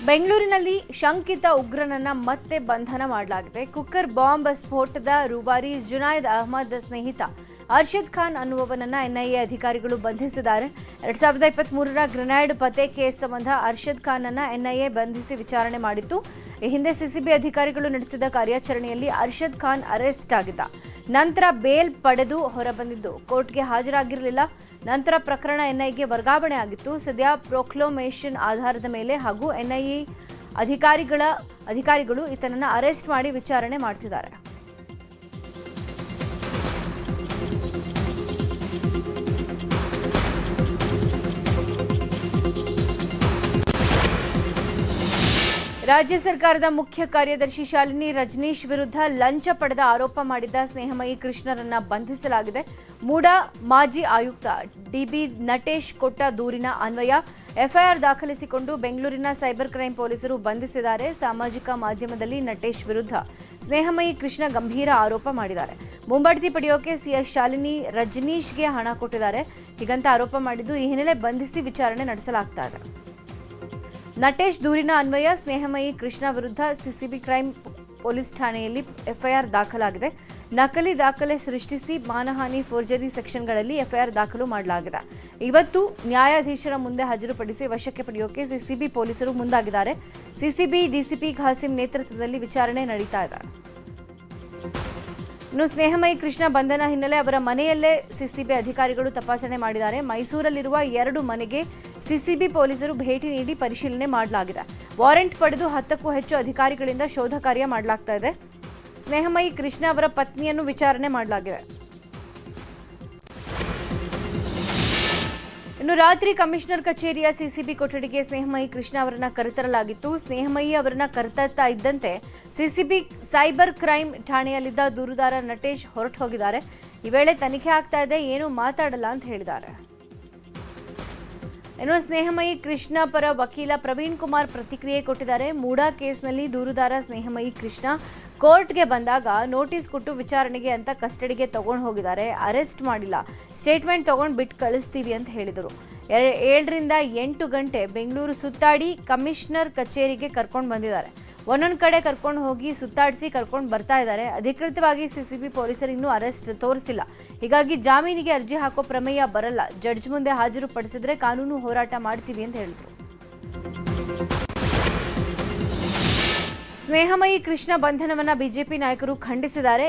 ಬೆಂಗಳೂರಿನಲ್ಲಿ ಶಂಕಿತ ಉಗ್ರನನ್ನ ಮತ್ತೆ ಬಂಧನ ಮಾಡಲಾಗಿದೆ. ಕುಕ್ಕರ್ ಬಾಂಬ್ ಸ್ಫೋಟದ ರೂವಾರಿ ಜುನೈದ್ ಅಹಮದ್ ಸ್ನೇಹಿತ ಅರ್ಷದ್ ಖಾನ್ ಅನ್ನುವವನನ್ನ ಎನ್ಐಎ ಅಧಿಕಾರಿಗಳು ಬಂಧಿಸಿದ್ದಾರೆ. 2023ರ ಗ್ರೆನೇಡ್ ಪತ್ತೆ ಕೇಸ್ ಸಂಬಂಧ ಅರ್ಷದ್ ಖಾನ್ ಅನ್ನ ಎನ್ಐಎ ಬಂಧಿಸಿ ವಿಚಾರಣೆ ಮಾಡಿತ್ತು. ಈ ಹಿಂದೆ ಸಿಸಿಬಿ ಅಧಿಕಾರಿಗಳು ನಡೆಸಿದ ಕಾರ್ಯಾಚರಣೆಯಲ್ಲಿ ಅರ್ಷದ್ ಖಾನ್ ಅರೆಸ್ಟ್ ಆಗಿದ್ದ. ನಂತರ ಬೇಲ್ ಪಡೆದು ಹೊರಬಂದಿದ್ದು ಕೋರ್ಟ್ಗೆ ಹಾಜರಾಗಿರಲಿಲ್ಲ. ನಂತರ ಪ್ರಕರಣ ಎನ್ಐಎಗೆ ವರ್ಗಾವಣೆ ಆಗಿತ್ತು. ಸದ್ಯ ಪ್ರೊಕ್ಲಮೇಷನ್ ಆಧಾರದ ಮೇಲೆ ಹಾಗೂ ಎನ್ಐಎ ಅಧಿಕಾರಿಗಳು ಈತನನ್ನ ಅರೆಸ್ಟ್ ಮಾಡಿ ವಿಚಾರಣೆ ಮಾಡ್ತಿದ್ದಾರೆ. ರಾಜ್ಯ ಸರ್ಕಾರದ ಮುಖ್ಯ ಕಾರ್ಯದರ್ಶಿ ಶಾಲಿನಿ ರಜನೀಶ್ ವಿರುದ್ಧ ಲಂಚ ಪಡೆದ ಆರೋಪ ಮಾಡಿದ್ದ ಸ್ನೇಹಮಯಿ ಕೃಷ್ಣರನ್ನ ಬಂಧಿಸಲಾಗಿದೆ. ಮೂಡಾ ಮಾಜಿ ಆಯುಕ್ತ ಡಿಬಿ ನಟೇಶ್ ಕೊಟ್ಟ ದೂರಿನ ಅನ್ವಯ ಎಫ್ಐಆರ್ ದಾಖಲಿಸಿಕೊಂಡು ಬೆಂಗಳೂರಿನ ಸೈಬರ್ ಕ್ರೈಂ ಪೊಲೀಸರು ಬಂಧಿಸಿದ್ದಾರೆ. ಸಾಮಾಜಿಕ ಮಾಧ್ಯಮದಲ್ಲಿ ನಟೇಶ್ ವಿರುದ್ಧ ಸ್ನೇಹಮಯಿ ಕೃಷ್ಣ ಗಂಭೀರ ಆರೋಪ ಮಾಡಿದ್ದಾರೆ. ಮುಂಬಡ್ತಿ ಪಡೆಯೋಕೆ ಸಿಎಸ್ ಶಾಲಿನಿ ರಜನೀಶ್ಗೆ ಹಣ ಕೊಟ್ಟಿದ್ದಾರೆ ಹೀಗಂತ ಆರೋಪ ಮಾಡಿದ್ದು, ಈ ಹಿನ್ನೆಲೆ ಬಂಧಿಸಿ ವಿಚಾರಣೆ ನಡೆಸಲಾಗ್ತಾ ಇದೆ. ನಟೇಶ್ ದೂರಿನ ಅನ್ವಯ ಸ್ನೇಹಮಯಿ ಕೃಷ್ಣ ವಿರುದ್ಧ ಸಿಸಿಬಿ ಕ್ರೈಂ ಪೊಲೀಸ್ ಠಾಣೆಯಲ್ಲಿ ಎಫ್ಐಆರ್ ದಾಖಲಾಗಿದೆ. ನಕಲಿ ದಾಖಲೆ ಸೃಷ್ಟಿಸಿ ಮಾನಹಾನಿ ಫೋರ್ಜರಿ ಸೆಕ್ಷನ್ಗಳಲ್ಲಿ ಎಫ್ಐಆರ್ ದಾಖಲು ಮಾಡಲಾಗಿದೆ. ಇವತ್ತು ನ್ಯಾಯಾಧೀಶರ ಮುಂದೆ ಹಾಜರುಪಡಿಸಿ ವಶಕ್ಕೆ ಪಡೆಯೋಕೆ ಸಿಸಿಬಿ ಪೊಲೀಸರು ಮುಂದಾಗಿದ್ದಾರೆ. ಸಿಸಿಬಿ ಡಿಸಿಪಿ ಖಾಸಿಂ ನೇತೃತ್ವದಲ್ಲಿ ವಿಚಾರಣೆ ನಡೀತಾ ಇದೆ. ಇನ್ನು ಸ್ನೇಹಮಯಿ ಕೃಷ್ಣ ಬಂಧನ ಹಿನ್ನೆಲೆ ಅವರ ಮನೆಯಲ್ಲೇ ಸಿಸಿಬಿ ಅಧಿಕಾರಿಗಳು ತಪಾಸಣೆ ಮಾಡಿದ್ದಾರೆ. ಮೈಸೂರಲ್ಲಿರುವ 2 ಮನೆಗೆ ಸಿಸಿಬಿ ಪೊಲೀಸರು ಭೇಟಿ ನೀಡಿ ಪರಿಶೀಲನೆ ಮಾಡಲಾಗಿದೆ. ವಾರೆಂಟ್ ಪಡೆದು 10ಕ್ಕೂ ಹೆಚ್ಚು ಅಧಿಕಾರಿಗಳಿಂದ ಶೋಧ ಕಾರ್ಯ ಮಾಡಲಾಗ್ತಾ ಇದೆ. ಸ್ನೇಹಮಯಿ ಕೃಷ್ಣ ಅವರ ಪತ್ನಿಯನ್ನು ವಿಚಾರಣೆ ಮಾಡಲಾಗಿದೆ. ಇನ್ನು ರಾತ್ರಿ ಕಮಿಷನರ್ ಕಚೇರಿಯ ಸಿಸಿಬಿ ಕೊಠಡಿಗೆ ಸ್ನೇಹಮಯಿ ಕೃಷ್ಣ ಅವರನ್ನ ಕರೆತರಲಾಗಿತ್ತು. ಸ್ನೇಹಮಯಿ ಅವರನ್ನ ಕರೆತರ್ತಾ ಇದ್ದಂತೆ ಸಿಸಿಬಿ ಸೈಬರ್ ಕ್ರೈಂ ಠಾಣೆಯಲ್ಲಿದ್ದ ದೂರುದಾರ ನಟೇಶ್ ಹೊರಟು ಹೋಗಿದ್ದಾರೆ. ಈ ವೇಳೆ ತನಿಖೆ ಆಗ್ತಾ ಇದೆ, ಏನು ಮಾತಾಡಲ್ಲ ಅಂತ ಹೇಳಿದ್ದಾರೆ. ಇನ್ನು ಸ್ನೇಹಮಯಿ ಕೃಷ್ಣ ಪರ ವಕೀಲ ಪ್ರವೀಣ್ ಕುಮಾರ್ ಪ್ರತಿಕ್ರಿಯೆ ಕೊಟ್ಟಿದ್ದಾರೆ. ಮೂಡಾ ಕೇಸ್ನಲ್ಲಿ ದೂರುದಾರ ಸ್ನೇಹಮಯಿ ಕೃಷ್ಣ ಕೋರ್ಟ್ಗೆ ಬಂದಾಗ ನೋಟಿಸ್ ಕೊಟ್ಟು ವಿಚಾರಣೆಗೆ ಅಂತ ಕಸ್ಟಡಿಗೆ ತಗೊಂಡು ಹೋಗಿದ್ದಾರೆ, ಅರೆಸ್ಟ್ ಮಾಡಿಲ್ಲ, ಸ್ಟೇಟ್ಮೆಂಟ್ ತಗೊಂಡು ಬಿಟ್ಟು ಕಳಿಸ್ತೀವಿ ಅಂತ ಹೇಳಿದರು. 7ರಿಂದ 8 ಗಂಟೆ ಬೆಂಗಳೂರು ಸುತ್ತಾಡಿ ಕಮಿಷನರ್ ಕಚೇರಿಗೆ ಕರ್ಕೊಂಡು ಬಂದಿದ್ದಾರೆ. ಒಂದೊಂದು ಕಡೆ ಕರ್ಕೊಂಡು ಹೋಗಿ ಸುತ್ತಾಡಿಸಿ ಕರ್ಕೊಂಡು ಬರ್ತಾ ಇದ್ದಾರೆ. ಅಧಿಕೃತವಾಗಿ ಸಿಸಿಬಿ ಪೊಲೀಸರು ಇನ್ನೂ ಅರೆಸ್ಟ್ ತೋರಿಸಿಲ್ಲ. ಹೀಗಾಗಿ ಜಾಮೀನಿಗೆ ಅರ್ಜಿ ಹಾಕೋ ಪ್ರಮೇಯ ಬರಲ್ಲ. ಜಡ್ಜ್ ಮುಂದೆ ಹಾಜರು ಪಡಿಸಿದ್ರೆ ಕಾನೂನು ಹೋರಾಟ ಮಾಡ್ತೀವಿ ಅಂತ ಹೇಳಿದ್ರು. ಸ್ನೇಹಮಯಿ ಕೃಷ್ಣ ಬಂಧನವನ್ನ ಬಿಜೆಪಿ ನಾಯಕರು ಖಂಡಿಸಿದ್ದಾರೆ.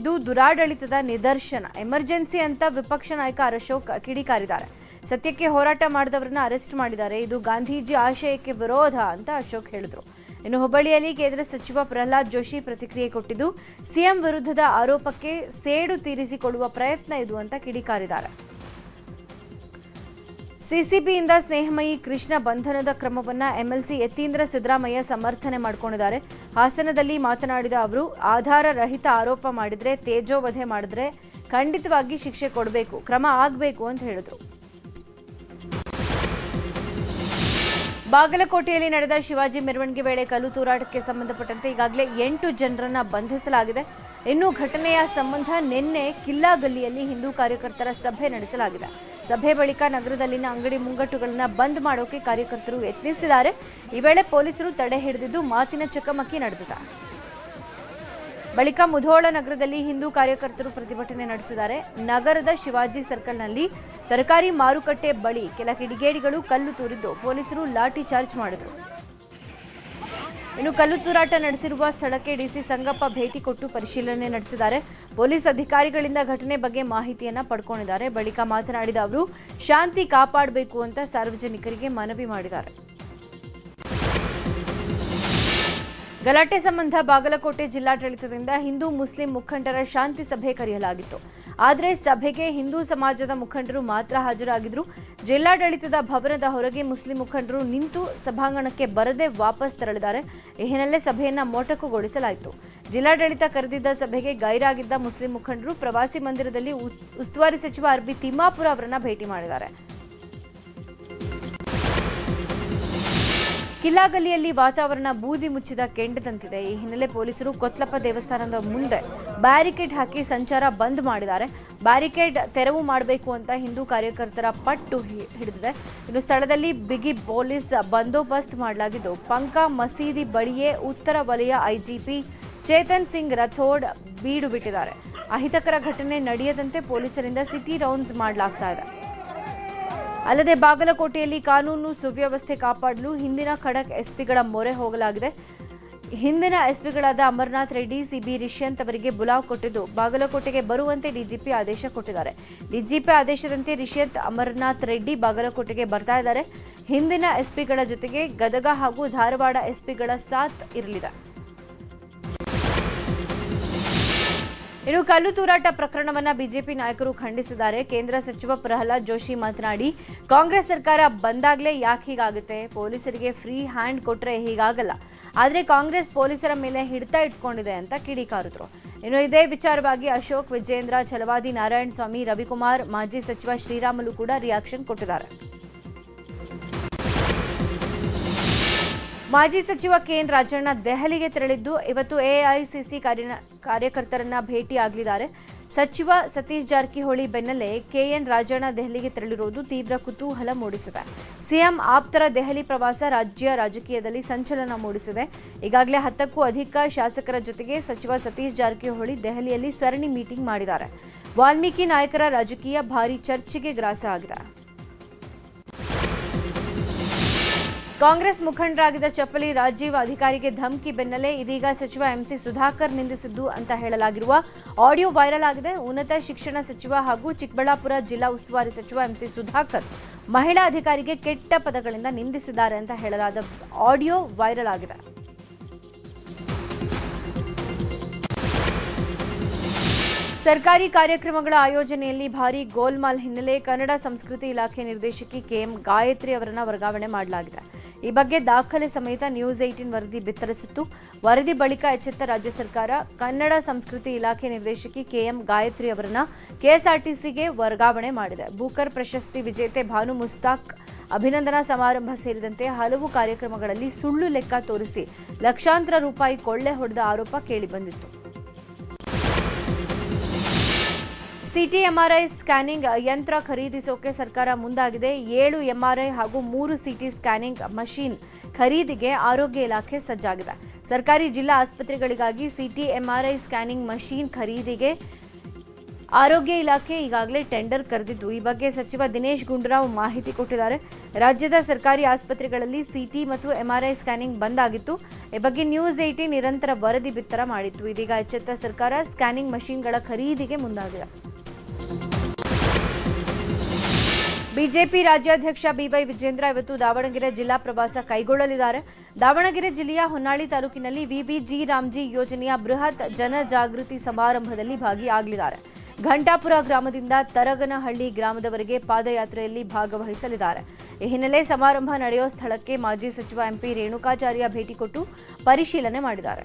ಇದು ದುರಾಡಳಿತದ ನಿದರ್ಶನ, ಎಮರ್ಜೆನ್ಸಿ ಅಂತ ವಿಪಕ್ಷ ನಾಯಕ ಅಶೋಕ್ ಕಿಡಿಕಾರಿದ್ದಾರೆ. ಸತ್ಯಕ್ಕೆ ಹೋರಾಟ ಮಾಡಿದವರನ್ನ ಅರೆಸ್ಟ್ ಮಾಡಿದ್ದಾರೆ. ಇದು ಗಾಂಧೀಜಿ ಆಶಯಕ್ಕೆ ವಿರೋಧ ಅಂತ ಅಶೋಕ್ ಹೇಳಿದ್ರು. ಇನ್ನು ಹುಬ್ಬಳ್ಳಿಯಲ್ಲಿ ಕೇಂದ್ರ ಸಚಿವ ಪ್ರಹ್ಲಾದ್ ಜೋಶಿ ಪ್ರತಿಕ್ರಿಯೆ ಕೊಟ್ಟಿದ್ದು, ಸಿಎಂ ವಿರುದ್ಧದ ಆರೋಪಕ್ಕೆ ಸೇಡು ತೀರಿಸಿಕೊಳ್ಳುವ ಪ್ರಯತ್ನ ಇದು ಅಂತ ಕಿಡಿಕಾರಿದ್ದಾರೆ. ಸಿಸಿಬಿಯಿಂದ ಸ್ನೇಹಮಯಿ ಕೃಷ್ಣ ಬಂಧನದ ಕ್ರಮವನ್ನ ಎಂಎಲ್ಸಿ ಯತೀಂದ್ರ ಸಿದ್ದರಾಮಯ್ಯ ಸಮರ್ಥನೆ ಮಾಡಿಕೊಂಡಿದ್ದಾರೆ. ಹಾಸನದಲ್ಲಿ ಮಾತನಾಡಿದ ಅವರು, ಆಧಾರ ರಹಿತ ಆರೋಪ ಮಾಡಿದ್ರೆ, ತೇಜೋವಧೆ ಮಾಡಿದ್ರೆ ಖಂಡಿತವಾಗಿ ಶಿಕ್ಷೆ ಕೊಡಬೇಕು, ಕ್ರಮ ಆಗಬೇಕು ಅಂತ ಹೇಳಿದ್ರು. ಬಾಗಲಕೋಟೆಯಲ್ಲಿ ನಡೆದ ಶಿವಾಜಿ ಮೆರವಣಿಗೆ ವೇಳೆ ಕಲ್ಲು ತೂರಾಟಕ್ಕೆ ಸಂಬಂಧಪಟ್ಟಂತೆ ಈಗಾಗಲೇ 8 ಜನರನ್ನ ಬಂಧಿಸಲಾಗಿದೆ. ಇನ್ನು ಘಟನೆಯ ಸಂಬಂಧ ನಿನ್ನೆ ಕಿಲ್ಲಾ ಗಲ್ಲಿಯಲ್ಲಿ ಹಿಂದೂ ಕಾರ್ಯಕರ್ತರ ಸಭೆ ನಡೆಸಲಾಗಿದೆ. ಸಭೆ ಬಳಿಕ ನಗರದಲ್ಲಿನ ಅಂಗಡಿ ಮುಂಗಟ್ಟುಗಳನ್ನು ಬಂದ್ ಮಾಡೋಕೆ ಕಾರ್ಯಕರ್ತರು ಯತ್ನಿಸಿದ್ದಾರೆ. ಈ ವೇಳೆ ಪೊಲೀಸರು ತಡೆ ಹಿಡಿದಿದ್ದು ಮಾತಿನ ಚಕಮಕಿ ನಡೆದಿದೆ. ಬಳಿಕ ಮುಧೋಳ ನಗರದಲ್ಲಿ ಹಿಂದೂ ಕಾರ್ಯಕರ್ತರು ಪ್ರತಿಭಟನೆ ನಡೆಸಿದ್ದಾರೆ. ನಗರದ ಶಿವಾಜಿ ಸರ್ಕಲ್ನಲ್ಲಿ ತರಕಾರಿ ಮಾರುಕಟ್ಟೆ ಬಳಿ ಕೆಲ ಕಿಡಿಗೇಡಿಗಳು ಕಲ್ಲು ತೂರಿದ್ದು ಪೊಲೀಸರು ಲಾಠಿ ಚಾರ್ಜ್ ಮಾಡಿದರು. ಇನ್ನು ಕಲ್ಲು ತೂರಾಟ ನಡೆಸಿರುವ ಸ್ಥಳಕ್ಕೆ ಡಿಸಿ ಸಂಗಪ್ಪ ಭೇಟಿ ಕೊಟ್ಟು ಪರಿಶೀಲನೆ ನಡೆಸಿದ್ದಾರೆ. ಪೊಲೀಸ್ ಅಧಿಕಾರಿಗಳಿಂದ ಘಟನೆ ಬಗ್ಗೆ ಮಾಹಿತಿಯನ್ನ ಪಡ್ಕೊಂಡಿದ್ದಾರೆ. ಬಳಿಕ ಮಾತನಾಡಿದ ಅವರು, ಶಾಂತಿ ಕಾಪಾಡಬೇಕು ಅಂತ ಸಾರ್ವಜನಿಕರಿಗೆ ಮನವಿ ಮಾಡಿದ್ದಾರೆ. ಗಲಾಟೆ ಸಂಬಂಧ ಬಾಗಲಕೋಟೆ ಜಿಲ್ಲಾಡಳಿತದಿಂದ ಹಿಂದೂ ಮುಸ್ಲಿಂ ಮುಖಂಡರ ಶಾಂತಿ ಸಭೆ ಕರೆಯಲಾಗಿತ್ತು. ಆದರೆ ಸಭೆಗೆ ಹಿಂದೂ ಸಮಾಜದ ಮುಖಂಡರು ಮಾತ್ರ ಹಾಜರಾಗಿದ್ರು. ಜಿಲ್ಲಾಡಳಿತದ ಭವನದ ಹೊರಗೆ ಮುಸ್ಲಿಂ ಮುಖಂಡರು ನಿಂತು ಸಭಾಂಗಣಕ್ಕೆ ಬರದೆ ವಾಪಸ್ ತೆರಳಿದ್ದಾರೆ. ಈ ಹಿನ್ನೆಲೆ ಸಭೆಯನ್ನ ಮೊಟಕುಗೊಳಿಸಲಾಯಿತು. ಜಿಲ್ಲಾಡಳಿತ ಕರೆದಿದ್ದ ಸಭೆಗೆ ಗೈರಾಗಿದ್ದ ಮುಸ್ಲಿಂ ಮುಖಂಡರು ಪ್ರವಾಸಿ ಮಂದಿರದಲ್ಲಿ ಉಸ್ತುವಾರಿ ಸಚಿವ ಆರ್ಬಿ ತಿಮ್ಮಾಪುರ ಅವರನ್ನ ಭೇಟಿ ಮಾಡಿದ್ದಾರೆ. ಕಿಲ್ಲಾಗಲ್ಲಿಯಲ್ಲಿ ವಾತಾವರಣ ಬೂದಿ ಮುಚ್ಚಿದ ಕೆಂಡದಂತಿದೆ. ಈ ಹಿನ್ನೆಲೆ ಪೊಲೀಸರು ಕೊತ್ಲಪ್ಪ ದೇವಸ್ಥಾನದ ಮುಂದೆ ಬ್ಯಾರಿಕೇಡ್ ಹಾಕಿ ಸಂಚಾರ ಬಂದ್ ಮಾಡಿದ್ದಾರೆ. ಬ್ಯಾರಿಕೇಡ್ ತೆರವು ಮಾಡಬೇಕು ಅಂತ ಹಿಂದೂ ಕಾರ್ಯಕರ್ತರ ಪಟ್ಟು ಹಿಡಿದಿದೆ. ಇನ್ನು ಸ್ಥಳದಲ್ಲಿ ಬಿಗಿ ಪೊಲೀಸ್ ಬಂದೋಬಸ್ತ್ ಮಾಡಲಾಗಿದ್ದು, ಪಂಕಾ ಮಸೀದಿ ಬಳಿಯೇ ಉತ್ತರ ವಲಯ ಐಜಿಪಿ ಚೇತನ್ ಸಿಂಗ್ ರಥೋಡ್ ಬೀಡು ಬಿಟ್ಟಿದ್ದಾರೆ. ಅಹಿತಕರ ಘಟನೆ ನಡೆಯದಂತೆ ಪೊಲೀಸರಿಂದ ಸಿಟಿ ರೌಂಡ್ಸ್ ಮಾಡಲಾಗ್ತಾ ಇದೆ. ಅಲ್ಲದೆ ಬಾಗಲಕೋಟೆಯಲ್ಲಿ ಕಾನೂನು ಸುವ್ಯವಸ್ಥೆ ಕಾಪಾಡಲು ಹಿಂದಿನ ಖಡಕ್ ಎಸ್ಪಿಗಳ ಮೊರೆ ಹೋಗಲಾಗಿದೆ. ಹಿಂದಿನ ಎಸ್ಪಿಗಳಾದ ಅಮರನಾಥ್ ರೆಡ್ಡಿ, ಸಿಬಿ ರಿಷ್ಯಂತ್ ಅವರಿಗೆ ಬುಲಾವ್ ಕೊಟ್ಟಿದ್ದು, ಬಾಗಲಕೋಟೆಗೆ ಬರುವಂತೆ ಡಿಜಿಪಿ ಆದೇಶ ಕೊಟ್ಟಿದ್ದಾರೆ. ಡಿಜಿಪಿ ಆದೇಶದಂತೆ ರಿಷ್ಯಂತ್, ಅಮರನಾಥ್ ರೆಡ್ಡಿ ಬಾಗಲಕೋಟೆಗೆ ಬರ್ತಾ ಇದ್ದಾರೆ. ಹಿಂದಿನ ಎಸ್ಪಿಗಳ ಜೊತೆಗೆ ಗದಗ ಹಾಗೂ ಧಾರವಾಡ ಎಸ್ಪಿಗಳ ಸಾಥ್ ಇರಲಿದೆ. ಇನ್ನು ಕಲ್ಲು ತೂರಾಟ ಪ್ರಕರಣವನ್ನ ಬಿಜೆಪಿ ನಾಯಕರು ಖಂಡಿಸಿದ್ದಾರೆ. ಕೇಂದ್ರ ಸಚಿವ ಪ್ರಹ್ಲಾದ್ ಜೋಶಿ ಮಾತನಾಡಿ, ಕಾಂಗ್ರೆಸ್ ಸರ್ಕಾರ ಬಂದಾಗಲೇ ಯಾಕೆ ಹೀಗಾಗುತ್ತೆ? ಪೊಲೀಸರಿಗೆ ಫ್ರೀ ಹ್ಯಾಂಡ್ ಕೊಟ್ರೆ ಹೀಗಾಗಲ್ಲ. ಆದರೆ ಕಾಂಗ್ರೆಸ್ ಪೊಲೀಸರ ಮೇಲೆ ಹಿಡಿತ ಇಟ್ಕೊಂಡಿದೆ ಅಂತ ಕಿಡಿಕಾರಿದ್ರು. ಇನ್ನು ಇದೇ ವಿಚಾರವಾಗಿ ಅಶೋಕ್, ವಿಜೇಂದ್ರ, ಛಲವಾದಿ ನಾರಾಯಣ ಸ್ವಾಮಿ, ರವಿಕುಮಾರ್, ಮಾಜಿ ಸಚಿವ ಶ್ರೀರಾಮುಲು ಕೂಡ ರಿಯಾಕ್ಷನ್ ಕೊಟ್ಟಿದ್ದಾರೆ. ಮಾಜಿ ಸಚಿವ ಕೆಎನ್ ರಾಜಣ್ಣ ದೆಹಲಿಗೆ ತೆರಳಿದ್ದು, ಇವತ್ತು ಎಐಸಿಸಿ ಕಾರ್ಯಕರ್ತರನ್ನ ಭೇಟಿಯಾಗಲಿದ್ದಾರೆ. ಸಚಿವ ಸತೀಶ್ ಜಾರಕಿಹೊಳಿ ಬೆನ್ನಲ್ಲೇ ಕೆಎನ್ ರಾಜಣ್ಣ ದೆಹಲಿಗೆ ತೆರಳಿರುವುದು ತೀವ್ರ ಕುತೂಹಲ ಮೂಡಿಸಿದೆ. ಸಿಎಂ ಆಪ್ತರ ದೆಹಲಿ ಪ್ರವಾಸ ರಾಜ್ಯ ರಾಜಕೀಯದಲ್ಲಿ ಸಂಚಲನ ಮೂಡಿಸಿದೆ. ಈಗಾಗಲೇ 10ಕ್ಕೂ ಅಧಿಕ ಶಾಸಕರ ಜೊತೆಗೆ ಸಚಿವ ಸತೀಶ್ ಜಾರಕಿಹೊಳಿ ದೆಹಲಿಯಲ್ಲಿ ಸರಣಿ ಮೀಟಿಂಗ್ ಮಾಡಿದ್ದಾರೆ. ವಾಲ್ಮೀಕಿ ನಾಯಕರ ರಾಜಕೀಯ ಭಾರೀ ಚರ್ಚೆಗೆ ಗ್ರಾಸ ಆಗಿದೆ. ಕಾಂಗ್ರೆಸ್ ಮುಖಂಡರಾಗಿದ್ದ ಚಪ್ಪಲಿ ರಾಜೀವ್ ಅಧಿಕಾರಿಗೆ ಧಮಕಿ ಬೆನ್ನಲ್ಲೇ ಇದೀಗ ಸಚಿವ ಎಂಸಿ ಸುಧಾಕರ್ ನಿಂದಿಸಿದ್ದು ಅಂತ ಹೇಳಲಾಗಿರುವ ಆಡಿಯೋ ವೈರಲ್ ಆಗಿದೆ. ಉನ್ನತ ಶಿಕ್ಷಣ ಸಚಿವ ಹಾಗೂ ಚಿಕ್ಕಬಳ್ಳಾಪುರ ಜಿಲ್ಲಾ ಉಸ್ತುವಾರಿ ಸಚಿವ ಎಂಸಿ ಸುಧಾಕರ್ ಮಹಿಳಾ ಅಧಿಕಾರಿಗೆ ಕೆಟ್ಟ ಪದಗಳಿಂದ ನಿಂದಿಸಿದ್ದಾರೆ ಅಂತ ಹೇಳಲಾದ ಆಡಿಯೋ ವೈರಲ್ ಆಗಿದೆ. ಸರ್ಕಾರಿ ಕಾರ್ಯಕ್ರಮಗಳ ಆಯೋಜನೆಯಲ್ಲಿ ಭಾರೀ ಗೋಲ್ಮಾಲ್ ಹಿನ್ನೆಲೆ ಕನ್ನಡ ಸಂಸ್ಕೃತಿ ಇಲಾಖೆ ನಿರ್ದೇಶಕಿ ಕೆಎಂ ಗಾಯತ್ರಿ ಅವರನ್ನು ವರ್ಗಾವಣೆ ಮಾಡಲಾಗಿದೆ. ಈ ಬಗ್ಗೆ ದಾಖಲೆ ಸಮೇತ ನ್ಯೂಸ್ 18 ವರದಿ ಬಿತ್ತರಿಸಿತ್ತು. ವರದಿ ಬಳಿಕ ಎಚ್ಚೆತ್ತ ರಾಜ್ಯ ಸರ್ಕಾರ ಕನ್ನಡ ಸಂಸ್ಕೃತಿ ಇಲಾಖೆ ನಿರ್ದೇಶಕಿ ಕೆಎಂ ಗಾಯತ್ರಿ ಅವರನ್ನು ಕೆಎಸ್ಆರ್ಟಿಸಿಗೆ ವರ್ಗಾವಣೆ ಮಾಡಿದೆ. ಬೂಕರ್ ಪ್ರಶಸ್ತಿ ವಿಜೇತೆ ಭಾನು ಮುಸ್ತಾಕ್ ಅಭಿನಂದನಾ ಸಮಾರಂಭ ಸೇರಿದಂತೆ ಹಲವು ಕಾರ್ಯಕ್ರಮಗಳಲ್ಲಿ ಸುಳ್ಳು ಲೆಕ್ಕ ತೋರಿಸಿ ಲಕ್ಷಾಂತರ ರೂಪಾಯಿ ಕೊಳ್ಳೆ ಹೊಡೆದ ಆರೋಪ ಕೇಳಿಬಂದಿತ್ತು. ಸಿಟಿ ಎಂಆರ್ಐ ಸ್ಕ್ಯಾನಿಂಗ್ ಯಂತ್ರ ಖರೀದಿಸೋಕೆ ಸರ್ಕಾರ ಮುಂದಾಗಿದೆ. 7 ಎಂಆರ್ಐ ಹಾಗೂ 3 ಸಿಟಿ ಸ್ಕ್ಯಾನಿಂಗ್ ಮಷೀನ್ ಖರೀದಿಗೆ ಆರೋಗ್ಯ ಇಲಾಖೆ ಸಜ್ಜಾಗಿದೆ. ಸರ್ಕಾರಿ ಜಿಲ್ಲಾ ಆಸ್ಪತ್ರೆಗಳಿಗಾಗಿ ಸಿಟಿ ಎಂಆರ್ಐ ಸ್ಕ್ಯಾನಿಂಗ್ ಮಷೀನ್ ಖರೀದಿಗೆ ಆರೋಗ್ಯ ಇಲಾಖೆ ಈಗಾಗಲೇ ಟೆಂಡರ್ ಕರೆದಿದ್ದು, ಈ ಬಗ್ಗೆ ಸಚಿವ ದಿನೇಶ್ ಗುಂಡೂರಾವ್ ಮಾಹಿತಿ ಕೊಟ್ಟಿದ್ದಾರೆ. ರಾಜ್ಯದ ಸರ್ಕಾರಿ ಆಸ್ಪತ್ರೆಗಳಲ್ಲಿ ಸಿಟಿ ಮತ್ತು ಎಂಆರ್ಐ ಸ್ಕ್ಯಾನಿಂಗ್ ಬಂದ್ ಆಗಿತ್ತು. ಈ ಬಗ್ಗೆ ನ್ಯೂಸ್ 18 ನಿರಂತರ ವರದಿ ಬಿತ್ತರ ಮಾಡಿತ್ತು. ಇದೀಗ ಎಚ್ಚೆತ್ತ ಸರ್ಕಾರ ಸ್ಕ್ಯಾನಿಂಗ್ ಮಷೀನ್ಗಳ ಖರೀದಿಗೆ ಮುಂದಾಗಿದೆ. ಬಿಜೆಪಿ ರಾಜ್ಯಾಧ್ಯಕ್ಷ ಬಿವೈ ವಿಜೇಂದ್ರ ಇವತ್ತು ದಾವಣಗೆರೆ ಜಿಲ್ಲಾ ಪ್ರವಾಸ ಕೈಗೊಳ್ಳಲಿದ್ದಾರೆ. ದಾವಣಗೆರೆ ಜಿಲ್ಲೆಯ ಹೊನ್ನಾಳಿ ತಾಲೂಕಿನಲ್ಲಿ ವಿಬಿಜಿ ರಾಮ್ಜಿ ಯೋಜನೆಯ ಬೃಹತ್ ಜನಜಾಗೃತಿ ಸಮಾರಂಭದಲ್ಲಿ ಭಾಗಿಯಾಗಲಿದ್ದಾರೆ. ಘಂಟಾಪುರ ಗ್ರಾಮದಿಂದ ತರಗನಹಳ್ಳಿ ಗ್ರಾಮದವರೆಗೆ ಪಾದಯಾತ್ರೆಯಲ್ಲಿ ಭಾಗವಹಿಸಲಿದ್ದಾರೆ. ಈ ಹಿನ್ನೆಲೆ ಸಮಾರಂಭ ನಡೆಯುವ ಸ್ಥಳಕ್ಕೆ ಮಾಜಿ ಸಚಿವ ಎಂಪಿ ರೇಣುಕಾಚಾರ್ಯ ಭೇಟಿ ಕೊಟ್ಟು ಪರಿಶೀಲನೆ ಮಾಡಿದ್ದಾರೆ.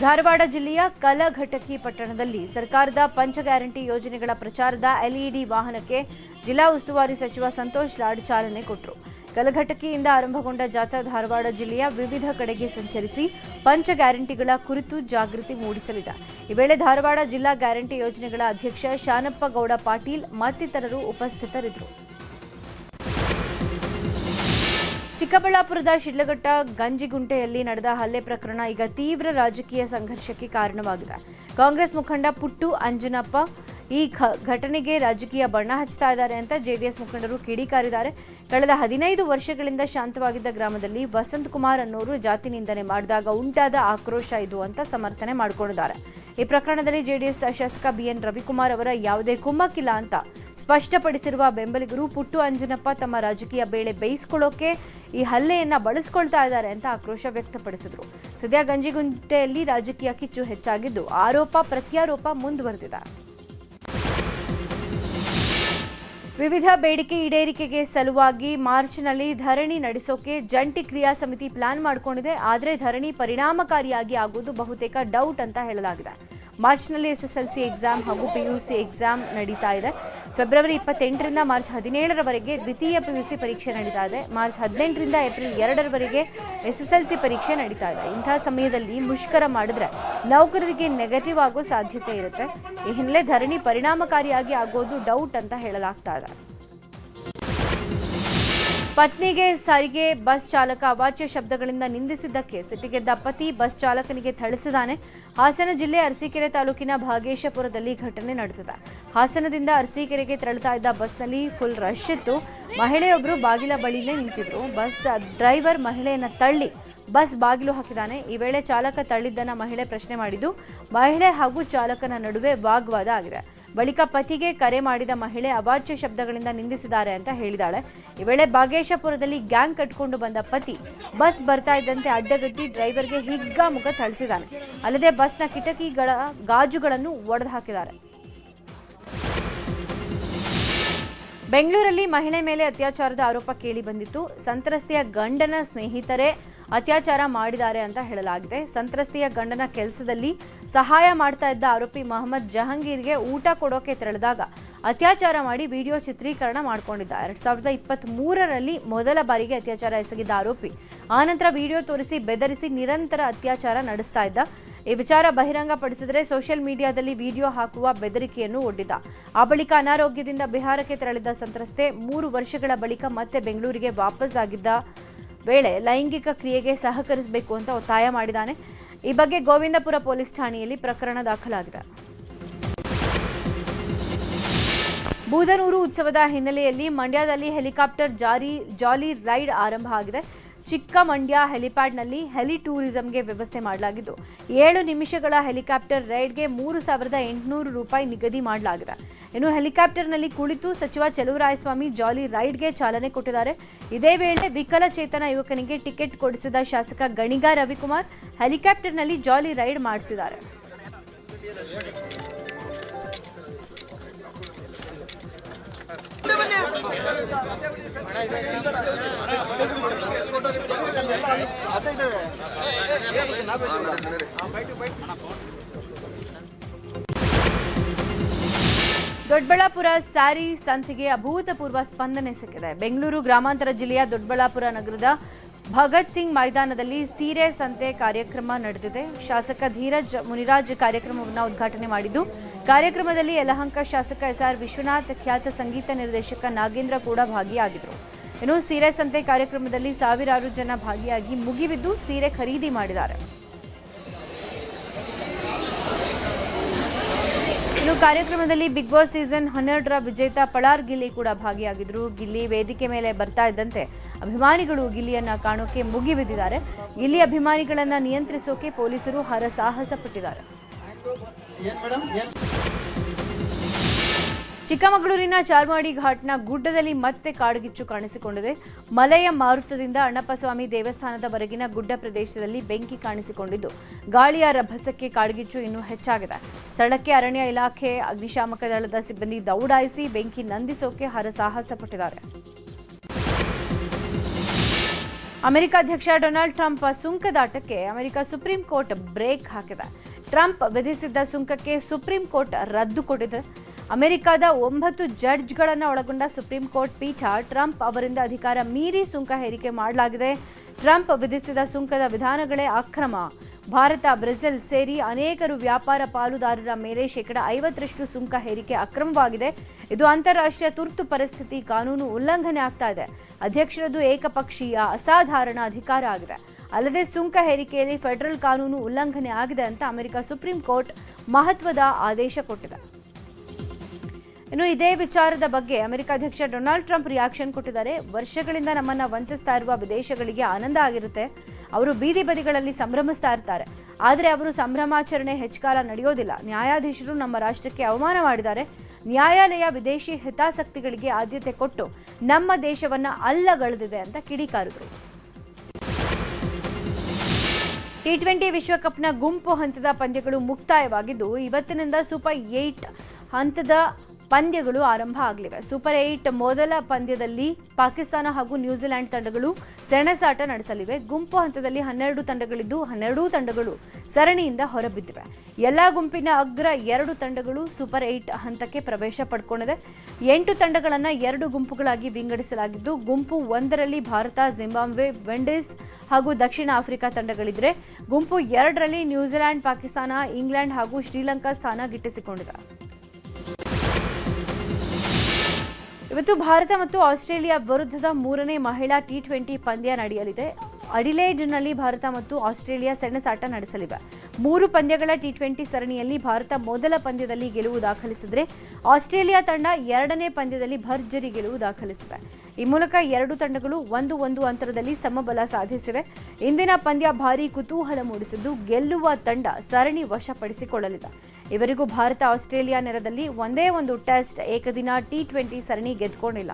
ಧಾರವಾಡ ಜಿಲ್ಲೆಯ ಕಲಘಟಕಿ ಪಟ್ಟಣದಲ್ಲಿ ಸರ್ಕಾರದ ಪಂಚ ಗ್ಯಾರಂಟಿ ಯೋಜನೆಗಳ ಪ್ರಚಾರದ ಎಲ್ಇಡಿ ವಾಹನಕ್ಕೆ ಜಿಲ್ಲಾ ಉಸ್ತುವಾರಿ ಸಚಿವ ಸಂತೋಷ್ ಲಾಡ್ ಚಾಲನೆ ಕೊಟ್ಟರು. ಕಲಘಟಕಿಯಿಂದ ಆರಂಭಗೊಂಡ ಜಾಥಾ ಧಾರವಾಡ ಜಿಲ್ಲೆಯ ವಿವಿಧ ಕಡೆಗೆ ಸಂಚರಿಸಿ ಪಂಚ ಗ್ಯಾರಂಟಿಗಳ ಕುರಿತು ಜಾಗೃತಿ ಮೂಡಿಸಲಿದೆ. ಈ ವೇಳೆ ಧಾರವಾಡ ಜಿಲ್ಲಾ ಗ್ಯಾರಂಟಿ ಯೋಜನೆಗಳ ಅಧ್ಯಕ್ಷ ಶಾನಪ್ಪ ಗೌಡ ಪಾಟೀಲ್ ಮತ್ತಿತರರು ಉಪಸ್ಥಿತರಿದ್ದರು. ಚಿಕ್ಕಬಳ್ಳಾಪುರದ ಶಿಡ್ಲಘಟ್ಟ ಗಂಜಿಗುಂಟೆಯಲ್ಲಿ ನಡೆದ ಹಲ್ಲೆ ಪ್ರಕರಣ ಈಗ ತೀವ್ರ ರಾಜಕೀಯ ಸಂಘರ್ಷಕ್ಕೆ ಕಾರಣವಾಗಿದೆ. ಕಾಂಗ್ರೆಸ್ ಮುಖಂಡ ಪುಟ್ಟು ಅಂಜನಪ್ಪ ಈ ಘಟನೆಗೆ ರಾಜಕೀಯ ಬಣ್ಣ ಹಚ್ಚುತ್ತಾ ಇದ್ದಾರೆ ಅಂತ ಜೆಡಿಎಸ್ ಮುಖಂಡರು ಕಿಡಿಕಾರಿದ್ದಾರೆ. ಕಳೆದ 15 ವರ್ಷಗಳಿಂದ ಶಾಂತವಾಗಿದ್ದ ಗ್ರಾಮದಲ್ಲಿ ವಸಂತ್ ಕುಮಾರ್ ಅನ್ನೋರು ಜಾತಿ ನಿಂದನೆ ಮಾಡಿದಾಗ ಉಂಟಾದ ಆಕ್ರೋಶ ಇದು ಅಂತ ಸಮರ್ಥನೆ ಮಾಡಿಕೊಂಡಿದ್ದಾರೆ. ಈ ಪ್ರಕರಣದಲ್ಲಿ ಜೆಡಿಎಸ್ ಶಾಸಕ ಬಿಎನ್ ರವಿಕುಮಾರ್ ಅವರ ಯಾವುದೇ ಕುಮ್ಮಕ್ಕಿಲ್ಲ ಅಂತ ಸ್ಪಷ್ಟಪಡಿಸಿರುವ ಬೆಂಬಲಿಗರು ಪುಟ್ಟು ಅಂಜನಪ್ಪ ತಮ್ಮ ರಾಜಕೀಯ ಬೇಳೆ ಬೇಯಿಸಿಕೊಳ್ಳೋಕೆ ಈ ಹಲ್ಲೆಯನ್ನ ಬಳಸಿಕೊಳ್ತಾ ಇದ್ದಾರೆ ಅಂತ ಆಕ್ರೋಶ ವ್ಯಕ್ತಪಡಿಸಿದರು. ಸದ್ಯ ಗಂಜಿಗುಂಟೆಯಲ್ಲಿ ರಾಜಕೀಯ ಕಿಚ್ಚು ಹೆಚ್ಚಾಗಿದ್ದು ಆರೋಪ ಪ್ರತ್ಯಾರೋಪ ಮುಂದುವರೆದಿದೆ. ವಿವಿಧ ಬೇಡಿಕೆ ಈಡೇರಿಕೆಗೆ ಸಲುವಾಗಿ ಮಾರ್ಚ್ನಲ್ಲಿ ಧರಣಿ ನಡೆಸೋಕೆ ಜಂಟಿ ಕ್ರಿಯಾ ಸಮಿತಿ ಪ್ಲಾನ್ ಮಾಡಿಕೊಂಡಿದೆ. ಆದರೆ ಧರಣಿ ಪರಿಣಾಮಕಾರಿಯಾಗಿ ಆಗೋದು ಬಹುತೇಕ ಡೌಟ್ ಅಂತ ಹೇಳಲಾಗಿದೆ. ಮಾರ್ಚ್ನಲ್ಲಿ SSLC ಎಕ್ಸಾಮ್ ಹಾಗೂ PUC ಎಕ್ಸಾಮ್ ನಡೀತಾ ಇದೆ. ಫೆಬ್ರವರಿ 28ರಿಂದ ಮಾರ್ಚ್ 17ರವರೆಗೆ ದ್ವಿತೀಯ PUC ಪರೀಕ್ಷೆ ನಡೀತಾ ಇದೆ. ಮಾರ್ಚ್ 18ರಿಂದ ಏಪ್ರಿಲ್ 2ರವರೆಗೆ SSLC ಪರೀಕ್ಷೆ ನಡೀತಾ ಇದೆ. ಇಂತಹ ಸಮಯದಲ್ಲಿ ಮುಷ್ಕರ ಮಾಡಿದ್ರೆ ನೌಕರರಿಗೆ ನೆಗೆಟಿವ್ ಆಗೋ ಸಾಧ್ಯತೆ ಇರುತ್ತೆ. ಈ ಹಿನ್ನೆಲೆ ಧರಣಿ ಪರಿಣಾಮಕಾರಿಯಾಗಿ ಆಗೋದು ಡೌಟ್ ಅಂತ ಹೇಳಲಾಗ್ತಾ ಇದೆ. ಪತ್ನಿಗೆ ಸಾರಿಗೆ ಬಸ್ ಚಾಲಕ ಅವಾಚ್ಯ ಶಬ್ದಗಳಿಂದ ನಿಂದಿಸಿದ್ದಕ್ಕೆ ಸಿಟ್ಟಿಗೆದ್ದ ಪತಿ ಬಸ್ ಚಾಲಕನಿಗೆ ಥಳಿಸಿದ್ದಾನೆ. ಹಾಸನ ಜಿಲ್ಲೆ ಅರಸೀಕೆರೆ ತಾಲೂಕಿನ ಭಾಗೇಶಪುರದಲ್ಲಿ ಘಟನೆ ನಡೆದಿದೆ. ಹಾಸನದಿಂದ ಅರಸೀಕೆರೆಗೆ ತೆರಳುತ್ತಾ ಇದ್ದ ಬಸ್ನಲ್ಲಿ ಫುಲ್ ರಶ್ ಇತ್ತು. ಮಹಿಳೆಯೊಬ್ಬರು ಬಾಗಿಲ ಬಳಿಯೇ ನಿಂತಿದ್ರು. ಬಸ್ ಡ್ರೈವರ್ ಮಹಿಳೆಯನ್ನ ತಳ್ಳಿ ಬಸ್ ಬಾಗಿಲು ಹಾಕಿದ್ದಾನೆ. ಈ ವೇಳೆ ಚಾಲಕ ತಳ್ಳಿದ್ದನ್ನ ಮಹಿಳೆ ಪ್ರಶ್ನೆ ಮಾಡಿದ್ದು ಮಹಿಳೆ ಹಾಗೂ ಚಾಲಕನ ನಡುವೆ ವಾಗ್ವಾದ ಆಗಿದೆ. ಬಳಿಕ ಪತಿಗೆ ಕರೆ ಮಾಡಿದ ಮಹಿಳೆ ಅವಾಚ್ಯ ಶಬ್ದಗಳಿಂದ ನಿಂದಿಸಿದ್ದಾರೆ ಅಂತ ಹೇಳಿದಾಳೆ. ಈ ವೇಳೆ ಭಾಗೇಶಪುರದಲ್ಲಿ ಗ್ಯಾಂಗ್ ಕಟ್ಕೊಂಡು ಬಂದ ಪತಿ ಬಸ್ ಬರ್ತಾ ಇದ್ದಂತೆ ಅಡ್ಡಗಟ್ಟಿ ಡ್ರೈವರ್ಗೆ ಹಿಗ್ಗಾಮುಗ್ಗ ಥಳಿಸಿದ್ದಾನೆ. ಅಲ್ಲದೆ ಬಸ್ನ ಕಿಟಕಿಗಳ ಗಾಜುಗಳನ್ನು ಒಡೆದು ಹಾಕಿದ್ದಾರೆ. ಬೆಂಗಳೂರಲ್ಲಿ ಮಹಿಳೆ ಮೇಲೆ ಅತ್ಯಾಚಾರದ ಆರೋಪ ಕೇಳಿ ಬಂದಿತ್ತು. ಸಂತ್ರಸ್ತೆಯ ಗಂಡನ ಸ್ನೇಹಿತರೇ ಅತ್ಯಾಚಾರ ಮಾಡಿದ್ದಾರೆ ಅಂತ ಹೇಳಲಾಗಿದೆ. ಸಂತ್ರಸ್ತೆಯ ಗಂಡನ ಕೆಲಸದಲ್ಲಿ ಸಹಾಯ ಮಾಡ್ತಾ ಇದ್ದ ಆರೋಪಿ ಮೊಹಮ್ಮದ್ ಜಹಂಗೀರ್ಗೆ ಊಟ ಕೊಡೋಕೆ ತೆರಳಿದಾಗ ಅತ್ಯಾಚಾರ ಮಾಡಿ ವಿಡಿಯೋ ಚಿತ್ರೀಕರಣ ಮಾಡಿಕೊಂಡಿದ್ದ. 2023ರಲ್ಲಿ ಮೊದಲ ಬಾರಿಗೆ ಅತ್ಯಾಚಾರ ಎಸಗಿದ್ದ ಆರೋಪಿ ಆನಂತರ ವಿಡಿಯೋ ತೋರಿಸಿ ಬೆದರಿಸಿ ನಿರಂತರ ಅತ್ಯಾಚಾರ ನಡೆಸ್ತಾ ಇದ್ದ. ಈ ವಿಚಾರ ಬಹಿರಂಗಪಡಿಸಿದರೆ ಸೋಷಿಯಲ್ ಮೀಡಿಯಾದಲ್ಲಿ ವಿಡಿಯೋ ಹಾಕುವ ಬೆದರಿಕೆಯನ್ನು ಒಡ್ಡಿದ್ದ. ಆ ಬಳಿಕ ಅನಾರೋಗ್ಯದಿಂದ ಬಿಹಾರಕ್ಕೆ ತೆರಳಿದ್ದ ಸಂತ್ರಸ್ತೆ 3 ವರ್ಷಗಳ ಬಳಿಕ ಮತ್ತೆ ಬೆಂಗಳೂರಿಗೆ ವಾಪಸ್ ಆಗಿದ್ದ ವೇಳೆ ಲೈಂಗಿಕ ಕ್ರಿಯೆಗೆ ಸಹಕರಿಸಬೇಕು ಅಂತ ಒತ್ತಾಯ ಮಾಡಿದ್ದಾನೆ. ಈ ಬಗ್ಗೆ ಗೋವಿಂದಪುರ ಪೊಲೀಸ್ ಠಾಣೆಯಲ್ಲಿ ಪ್ರಕರಣ ದಾಖಲಾಗಿದೆ. ಬೂದನೂರು ಉತ್ಸವದ ಹಿನ್ನೆಲೆಯಲ್ಲಿ ಮಂಡ್ಯದಲ್ಲಿ ಹೆಲಿಕಾಪ್ಟರ್ ಜಾಲಿ ರೈಡ್ ಆರಂಭ ಆಗಿದೆ. ಚಿಕ್ಕಮಂಡ್ಯ ಹೆಲಿಪ್ಯಾಡ್ನಲ್ಲಿ ಹೆಲಿ ಟೂರಿಸಂಗೆ ವ್ಯವಸ್ಥೆ ಮಾಡಲಾಗಿದ್ದು 7 ನಿಮಿಷಗಳ ಹೆಲಿಕಾಪ್ಟರ್ ರೈಡ್ಗೆ 3,800 ರೂಪಾಯಿ ನಿಗದಿ ಮಾಡಲಾಗಿದೆ. ಇನ್ನು ಹೆಲಿಕಾಪ್ಟರ್ನಲ್ಲಿ ಕುಳಿತು ಸಚಿವ ಚಲುವರಾಯಸ್ವಾಮಿ ಜಾಲಿ ರೈಡ್ಗೆ ಚಾಲನೆ ಕೊಟ್ಟಿದ್ದಾರೆ. ಇದೇ ವೇಳೆ ವಿಕಲಚೇತನ ಯುವಕನಿಗೆ ಟಿಕೆಟ್ ಕೊಡಿಸಿದ ಶಾಸಕ ಗಣಿಗ ರವಿಕುಮಾರ್ ಹೆಲಿಕಾಪ್ಟರ್ನಲ್ಲಿ ಜಾಲಿ ರೈಡ್ ಮಾಡಿಸಿದ್ದಾರೆ. ದೊಡ್ಡಬಳ್ಳಾಪುರ ಸ್ಯಾರಿ ಸಂತೆಗೆ ಅಭೂತಪೂರ್ವ ಸ್ಪಂದನೆ ಸಿಕ್ಕಿದೆ. ಬೆಂಗಳೂರು ಗ್ರಾಮಾಂತರ ಜಿಲ್ಲೆಯ ದೊಡ್ಡಬಳ್ಳಾಪುರ ನಗರದ ಭಗತ್ ಸಿಂಗ್ ಮೈದಾನದಲ್ಲಿ ಸೀರೆ ಸಂತೆ ಕಾರ್ಯಕ್ರಮ ನಡೆದಿದೆ. ಶಾಸಕ ಧೀರಜ್ ಮುನಿರಾಜ್ ಕಾರ್ಯಕ್ರಮವನ್ನು ಉದ್ಘಾಟನೆ ಮಾಡಿದ್ದು, ಕಾರ್ಯಕ್ರಮದಲ್ಲಿ ಯಲಹಂಕ ಶಾಸಕ SR ವಿಶ್ವನಾಥ್, ಖ್ಯಾತ ಸಂಗೀತ ನಿರ್ದೇಶಕ ನಾಗೇಂದ್ರ ಕೂಡ ಭಾಗಿಯಾಗಿದ್ದರು. ಇನ್ನು ಸೀರೆ ಸಂತೆ ಕಾರ್ಯಕ್ರಮದಲ್ಲಿ ಸಾವಿರಾರು ಜನ ಭಾಗಿಯಾಗಿ ಮುಗಿಬಿದ್ದು ಸೀರೆ ಖರೀದಿ ಮಾಡಿದ್ದಾರೆ. ಇನ್ನು ಕಾರ್ಯಕ್ರಮದಲ್ಲಿ ಬಿಗ್ ಬಾಸ್ ಸೀಸನ್ 12ರ ವಿಜೇತ ಪಳಾರ್ ಗಿಲ್ಲಿ ಕೂಡ ಭಾಗಿಯಾಗಿದ್ರು. ಗಿಲ್ಲಿ ವೇದಿಕೆ ಮೇಲೆ ಬರ್ತಾ ಇದ್ದಂತೆ ಅಭಿಮಾನಿಗಳು ಗಿಲ್ಲಿಯನ್ನ ಕಾಣೋಕೆ ಮುಗಿಬಿದ್ದಿದ್ದಾರೆ. ಗಿಲ್ಲಿ ಅಭಿಮಾನಿಗಳನ್ನ ನಿಯಂತ್ರಿಸೋಕೆ ಪೊಲೀಸರು ಹರಸಾಹಸ ಪಟ್ಟಿದ್ದಾರೆ. ಚಿಕ್ಕಮಗಳೂರಿನ ಚಾರ್ಮಾಡಿ ಘಾಟ್ನ ಗುಡ್ಡದಲ್ಲಿ ಮತ್ತೆ ಕಾಡ್ಗಿಚ್ಚು ಕಾಣಿಸಿಕೊಂಡಿದೆ. ಮಲೆಯ ಮಾರುತದಿಂದ ಅಣ್ಣಪ್ಪಸ್ವಾಮಿ ದೇವಸ್ಥಾನದವರೆಗಿನ ಗುಡ್ಡ ಪ್ರದೇಶದಲ್ಲಿ ಬೆಂಕಿ ಕಾಣಿಸಿಕೊಂಡಿದ್ದು, ಗಾಳಿಯ ರಭಸಕ್ಕೆ ಕಾಡ್ಗಿಚ್ಚು ಇನ್ನೂ ಹೆಚ್ಚಾಗಿದೆ. ಸ್ಥಳಕ್ಕೆ ಅರಣ್ಯ ಇಲಾಖೆ, ಅಗ್ನಿಶಾಮಕ ದಳದ ಸಿಬ್ಬಂದಿ ದೌಡಾಯಿಸಿ ಬೆಂಕಿ ನಂದಿಸೋಕೆ ಹರಸಾಹಸ ಪಟ್ಟಿದ್ದಾರೆ. ಅಮೆರಿಕ ಅಧ್ಯಕ್ಷ ಡೊನಾಲ್ಡ್ ಟ್ರಂಪ್ ಸುಂಕದಾಟಕ್ಕೆ ಅಮೆರಿಕ ಸುಪ್ರೀಂ ಕೋರ್ಟ್ ಬ್ರೇಕ್ ಹಾಕಿದೆ. ಟ್ರಂಪ್ ವಿಧಿಸಿದ್ದ ಸುಂಕಕ್ಕೆ ಸುಪ್ರೀಂ ಕೋರ್ಟ್ ರದ್ದು ಕೊಟ್ಟಿದೆ. ಅಮೆರಿಕದ 9 ಜಡ್ಜ್ಗಳನ್ನು ಒಳಗೊಂಡ ಸುಪ್ರೀಂ ಕೋರ್ಟ್ ಪೀಠ ಟ್ರಂಪ್ ಅವರಿಂದ ಅಧಿಕಾರ ಮೀರಿ ಸುಂಕ ಹೇರಿಕೆ ಮಾಡಲಾಗಿದೆ. ಟ್ರಂಪ್ ವಿಧಿಸಿದ ಸುಂಕದ ವಿಧಾನಗಳೇ ಅಕ್ರಮ. ಭಾರತ, ಬ್ರೆಜಿಲ್ ಸೇರಿ ಅನೇಕರು ವ್ಯಾಪಾರ ಪಾಲುದಾರರ ಮೇಲೆ 50% ಸುಂಕ ಹೇರಿಕೆ ಅಕ್ರಮವಾಗಿದೆ. ಇದು ಅಂತಾರಾಷ್ಟ್ರೀಯ ತುರ್ತು ಪರಿಸ್ಥಿತಿ ಕಾನೂನು ಉಲ್ಲಂಘನೆ ಆಗ್ತಾ ಇದೆ. ಅಧ್ಯಕ್ಷರದು ಏಕಪಕ್ಷೀಯ ಅಸಾಧಾರಣ ಅಧಿಕಾರ ಆಗಿದೆ. ಅಲ್ಲದೆ ಸುಂಕ ಹೇರಿಕೆಯಲ್ಲಿ ಫೆಡರಲ್ ಕಾನೂನು ಉಲ್ಲಂಘನೆ ಆಗಿದೆ ಅಂತ ಅಮೆರಿಕ ಸುಪ್ರೀಂ ಕೋರ್ಟ್ ಮಹತ್ವದ ಆದೇಶ ಕೊಟ್ಟಿದೆ. ಇನ್ನು ಇದೇ ವಿಚಾರದ ಬಗ್ಗೆ ಅಮೆರಿಕ ಅಧ್ಯಕ್ಷ ಡೊನಾಲ್ಡ್ ಟ್ರಂಪ್ ರಿಯಾಕ್ಷನ್ ಕೊಟ್ಟಿದ್ದಾರೆ. ವರ್ಷಗಳಿಂದ ನಮ್ಮನ್ನ ವಂಚಿಸ್ತಾ ಇರುವ ವಿದೇಶಗಳಿಗೆ ಆನಂದ ಆಗಿರುತ್ತೆ. ಅವರು ಬೀದಿ ಬದಿಗಳಲ್ಲಿ ಸಂಭ್ರಮಿಸ್ತಾ ಇರ್ತಾರೆ. ಆದರೆ ಅವರು ಸಂಭ್ರಮಾಚರಣೆ ಹೆಚ್ಚುಕಾಲ ನಡೆಯೋದಿಲ್ಲ. ನ್ಯಾಯಾಧೀಶರು ನಮ್ಮ ರಾಷ್ಟ್ರಕ್ಕೆ ಅವಮಾನ ಮಾಡಿದ್ದಾರೆ. ನ್ಯಾಯಾಲಯ ವಿದೇಶಿ ಹಿತಾಸಕ್ತಿಗಳಿಗೆ ಆದ್ಯತೆ ಕೊಟ್ಟು ನಮ್ಮ ದೇಶವನ್ನ ಅಲ್ಲಗಳೆದಿದೆ ಅಂತ ಕಿಡಿಕಾರಿದರು. T20 ವಿಶ್ವಕಪ್ನ ಗುಂಪು ಹಂತದ ಪಂದ್ಯಗಳು ಮುಕ್ತಾಯವಾಗಿದ್ದು, ಇವತ್ತಿನಿಂದ ಸೂಪರ್ 8 ಹಂತದ ಪಂದ್ಯಗಳು ಆರಂಭ ಆಗಲಿವೆ. ಸೂಪರ್ 8 ಮೊದಲ ಪಂದ್ಯದಲ್ಲಿ ಪಾಕಿಸ್ತಾನ ಹಾಗೂ ನ್ಯೂಜಿಲೆಂಡ್ ತಂಡಗಳು ಸೆಣಸಾಟ ನಡೆಸಲಿವೆ. ಗುಂಪು ಹಂತದಲ್ಲಿ 12 ತಂಡಗಳಿದ್ದು 12 ತಂಡಗಳು ಸರಣಿಯಿಂದ ಹೊರಬಿದ್ದಿವೆ. ಎಲ್ಲಾ ಗುಂಪಿನ ಅಗ್ರ 2 ತಂಡಗಳು ಸೂಪರ್ 8 ಹಂತಕ್ಕೆ ಪ್ರವೇಶ ಪಡ್ಕೊಂಡಿದೆ. 8 ತಂಡಗಳನ್ನು 2 ಗುಂಪುಗಳಾಗಿ ವಿಂಗಡಿಸಲಾಗಿದ್ದು, ಗುಂಪು 1ರಲ್ಲಿ ಭಾರತ, ಜಿಂಬಾಬ್ವೆ, ವಿಂಡೀಸ್ ಹಾಗೂ ದಕ್ಷಿಣ ಆಫ್ರಿಕಾ ತಂಡಗಳಿದ್ರೆ, ಗುಂಪು 2ರಲ್ಲಿ ನ್ಯೂಜಿಲೆಂಡ್, ಪಾಕಿಸ್ತಾನ, ಇಂಗ್ಲೆಂಡ್ ಹಾಗೂ ಶ್ರೀಲಂಕಾ ಸ್ಥಾನ ಗಿಟ್ಟಿಸಿಕೊಂಡಿದೆ. ಇವತ್ತು ಭಾರತ ಮತ್ತು ಆಸ್ಟ್ರೇಲಿಯಾ ವಿರುದ್ಧದ 3ನೇ ಮಹಿಳಾ ಟಿ20 ಪಂದ್ಯ ನಡೆಯಲಿದೆ. ಅಡಿಲೇಡ್ನಲ್ಲಿ ಭಾರತ ಮತ್ತು ಆಸ್ಟ್ರೇಲಿಯಾ ಸೆಣಸಾಟ ನಡೆಸಲಿವೆ. 3 ಪಂದ್ಯಗಳ ಟಿ20 ಸರಣಿಯಲ್ಲಿ ಭಾರತ ಮೊದಲ ಪಂದ್ಯದಲ್ಲಿ ಗೆಲುವು ದಾಖಲಿಸಿದರೆ, ಆಸ್ಟ್ರೇಲಿಯಾ ತಂಡ 2ನೇ ಪಂದ್ಯದಲ್ಲಿ ಭರ್ಜರಿ ಗೆಲುವು ದಾಖಲಿಸಿದೆ. ಈ ಮೂಲಕ 2 ತಂಡಗಳು 1-1 ಅಂತರದಲ್ಲಿ ಸಮಬಲ ಸಾಧಿಸಿವೆ. ಇಂದಿನ ಪಂದ್ಯ ಭಾರೀ ಕುತೂಹಲ ಮೂಡಿಸಿದ್ದು, ಗೆಲ್ಲುವ ತಂಡ ಸರಣಿ ವಶಪಡಿಸಿಕೊಳ್ಳಲಿದೆ. ಇವರಿಗೂ ಭಾರತ ಆಸ್ಟ್ರೇಲಿಯಾ ನೆಲದಲ್ಲಿ ಒಂದೇ ಒಂದು ಟೆಸ್ಟ್ ಏಕದಿನ ಟಿ20 ಸರಣಿ ಗೆದ್ದುಕೊಂಡಿಲ್ಲ.